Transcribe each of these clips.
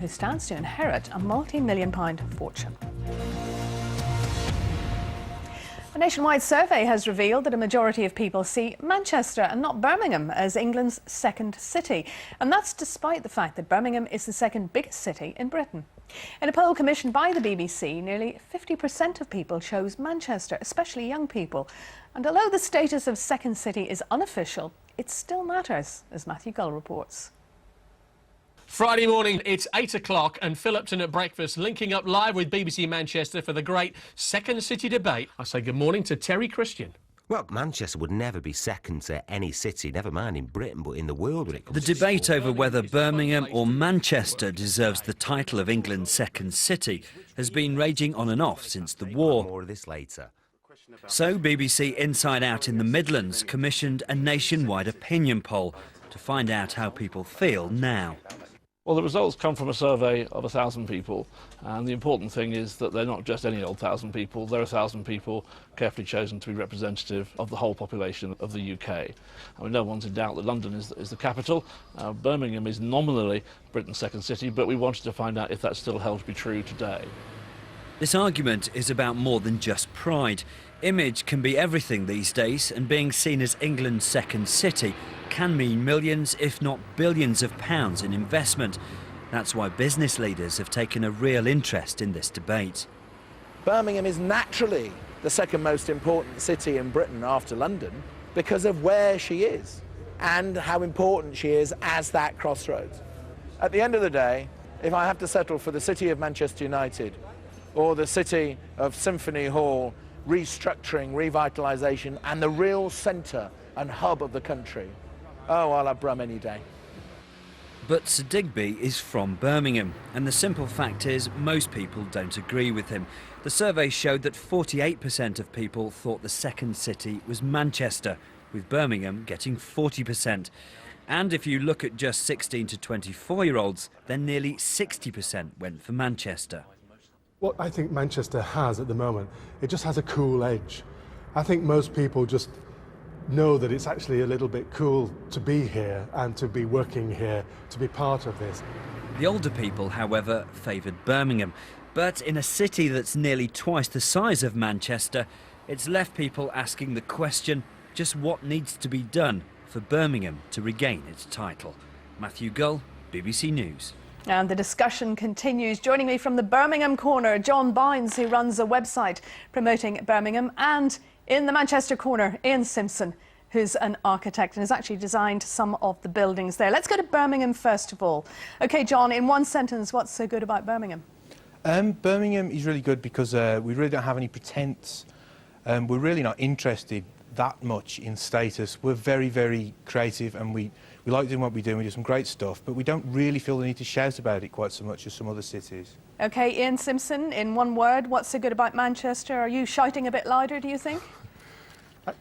who stands to inherit a multi-million-pound fortune. A nationwide survey has revealed that a majority of people see Manchester and not Birmingham as England's second city. And that's despite the fact that Birmingham is the second biggest city in Britain. In a poll commissioned by the BBC, nearly 50% of people chose Manchester, especially young people. And although the status of second city is unofficial, it still matters, as Matthew Gull reports. Friday morning, it's 8 o'clock and Philipton at breakfast, linking up live with BBC Manchester for the great Second City debate. I say good morning to Terry Christian. Well, Manchester would never be second to any city, never mind in Britain, but in the world when it comes to the debate over whether Birmingham or Manchester deserves the title of England's second city has been raging on and off since the war. More of this later. So BBC Inside Out in the Midlands commissioned a nationwide opinion poll to find out how people feel now. Well, the results come from a survey of 1,000 people, and the important thing is that they're not just any old 1,000 people. They're 1,000 people carefully chosen to be representative of the whole population of the UK. I mean, no one's in doubt that London is the capital. Birmingham is nominally Britain's second city, but we wanted to find out if that's still held to be true today. This argument is about more than just pride. Image can be everything these days, and being seen as England's second city can mean millions, if not billions of pounds in investment. That's why business leaders have taken a real interest in this debate. Birmingham is naturally the second most important city in Britain after London because of where she is and how important she is as that crossroads. At the end of the day, if I have to settle for the city of Manchester United or the city of Symphony Hall, restructuring, revitalisation and the real centre and hub of the country, oh, I'll have Brum any day. But Sir Digby is from Birmingham, and the simple fact is most people don't agree with him. The survey showed that 48% of people thought the second city was Manchester, with Birmingham getting 40%. And if you look at just 16 to 24-year-olds, then nearly 60% went for Manchester. What I think Manchester has at the moment, it just has a cool edge. I think most people just know that it's actually a little bit cool to be here and to be working here, to be part of this. The older people, however, favoured Birmingham. But in a city that's nearly twice the size of Manchester, it's left people asking the question, just what needs to be done for Birmingham to regain its title? Matthew Gull, BBC News. And the discussion continues. Joining me from the Birmingham corner, John Bynes, who runs a website promoting Birmingham, and in the Manchester corner, Ian Simpson, who's an architect and has actually designed some of the buildings there. Let's go to Birmingham first of all. OK, John, in one sentence, what's so good about Birmingham? Birmingham is really good because we really don't have any pretense. We're really not interested that much in status. We're very, very creative and we like doing what we do and we do some great stuff, but we don't really feel the need to shout about it quite so much as some other cities. OK, Ian Simpson, in one word, what's so good about Manchester? Are you shouting a bit louder, do you think?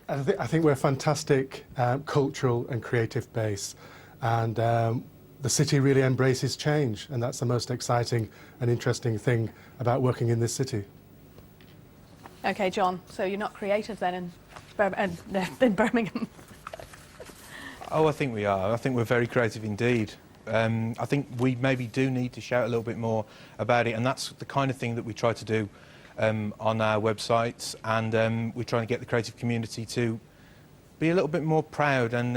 I think we're a fantastic cultural and creative base, and the city really embraces change, and that's the most exciting and interesting thing about working in this city. OK, John, so you're not creative then in Birmingham? Oh, I think we are. I think we're very creative indeed. I think we maybe do need to shout a little bit more about it, and that's the kind of thing that we try to do on our websites, and we're trying to get the creative community to be a little bit more proud. And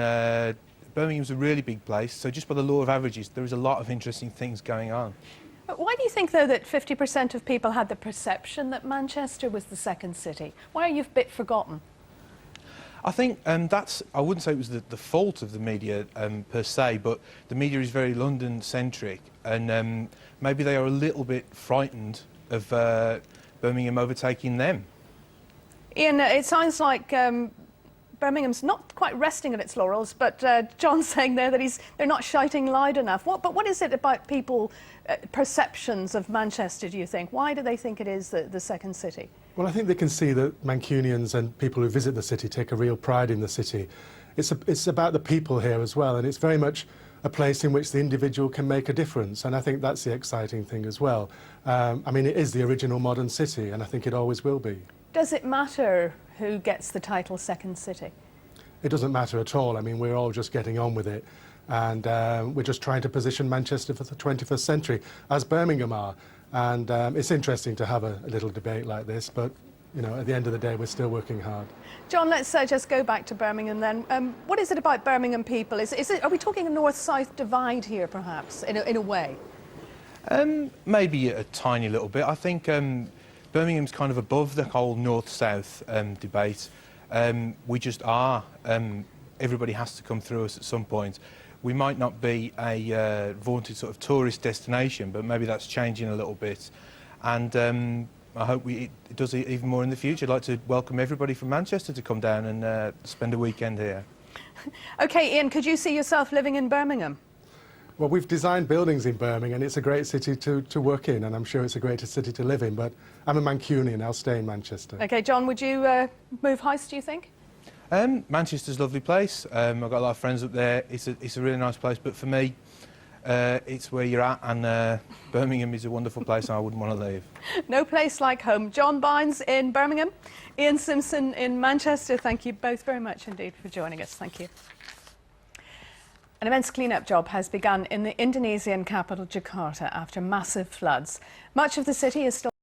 Birmingham's a really big place, so just by the law of averages, there is a lot of interesting things going on. But why do you think, though, that 50% of people had the perception that Manchester was the second city? Why are you a bit forgotten? I think I wouldn't say it was the fault of the media per se, but the media is very London-centric, and maybe they are a little bit frightened of Birmingham overtaking them. Ian, it sounds like Birmingham's not quite resting on its laurels, but John's saying there that they're not shouting loud enough. But what is it about people, perceptions of Manchester, do you think? Why do they think it is the second city? Well, I think they can see that Mancunians and people who visit the city take a real pride in the city. It's about the people here as well, and it's very much a place in which the individual can make a difference, and I think that's the exciting thing as well. I mean, it is the original modern city, and I think it always will be. Does it matter who gets the title second city? It doesn't matter at all. I mean, we're all just getting on with it. And we're just trying to position Manchester for the 21st century, as Birmingham are. And it's interesting to have a little debate like this, but you know, at the end of the day, we're still working hard. John, let's just go back to Birmingham then. What is it about Birmingham people? Are we talking a north-south divide here, perhaps, in a way? Maybe a tiny little bit. I think Birmingham's kind of above the whole north-south debate. We just are. Everybody has to come through us at some point. We might not be a vaunted sort of tourist destination, but maybe that's changing a little bit. And I hope it does even more in the future. I'd like to welcome everybody from Manchester to come down and spend a weekend here. OK, Ian, could you see yourself living in Birmingham? Well, we've designed buildings in Birmingham, and it's a great city to work in, and I'm sure it's a great city to live in, but I'm a Mancunian, I'll stay in Manchester. OK, John, would you move house, do you think? Manchester's a lovely place. I've got a lot of friends up there. It's a really nice place, but for me, it's where you're at, and Birmingham is a wonderful place and I wouldn't want to leave. No place like home. John Bynes in Birmingham, Ian Simpson in Manchester. Thank you both very much indeed for joining us. Thank you. An immense clean-up job has begun in the Indonesian capital, Jakarta, after massive floods. Much of the city is still